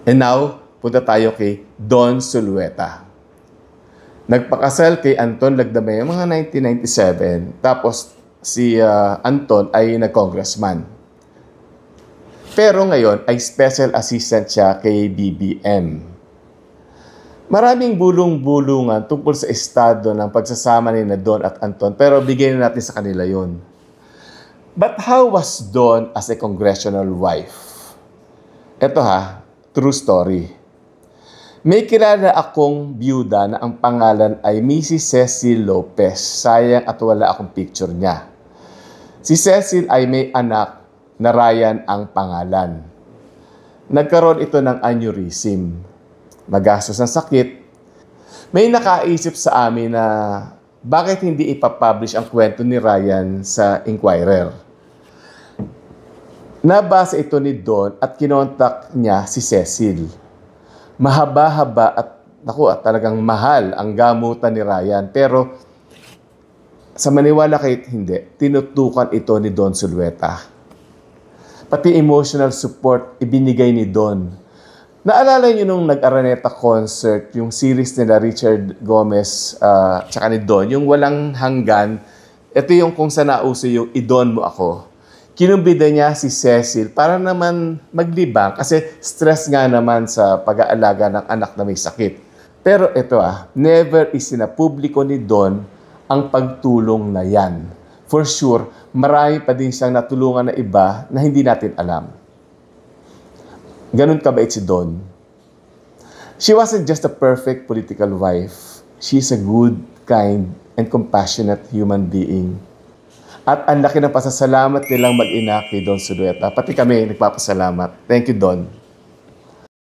And now, punta tayo kay Don Zulueta. Nagpakasal kay Anton Lagdameo mga 1997. Tapos si Anton ay nag-congressman. Pero ngayon ay special assistant siya kay BBM. Maraming bulong-bulungan tungkol sa estado ng pagsasama ni Don at Anton, pero bigyan natin sa kanila yon. But how was Don as a congressional wife? Ito true story. May kilala akong byuda na ang pangalan ay Mrs. Cecil Lopez. Sayang at wala akong picture niya. Si Cecil ay may anak na Ryan ang pangalan. Nagkaroon ito ng aneurysm. Magastos ng sakit. May nakaisip sa amin na bakit hindi ipapublish ang kwento ni Ryan sa Inquirer. Nabasa ito ni Don at kinontak niya si Cecil. Mahaba-haba at talagang mahal ang gamutan ni Ryan. Pero sa maniwala kahit hindi, tinutukan ito ni Don Zulueta. Pati emotional support ibinigay ni Don. Naalala niyo nung nag-Araneta concert, yung series nila Richard Gomez tsaka ni Don, yung walang hanggan, ito yung kung saan nauso yung idon mo ako. Kinumbida niya si Cecil para naman maglibang kasi stress nga naman sa pag-aalaga ng anak na may sakit. Pero ito never isinapubliko ni Don ang pagtulong na yan. For sure, marami pa din siyang natulungan na iba na hindi natin alam. Ganun kabait si Don. She wasn't just a perfect political wife. She's a good, kind, and compassionate human being. At ang laki ng pasasalamat nilang mag-ina kay Don Zulueta. Pati kami nagpapasalamat. Thank you, Don.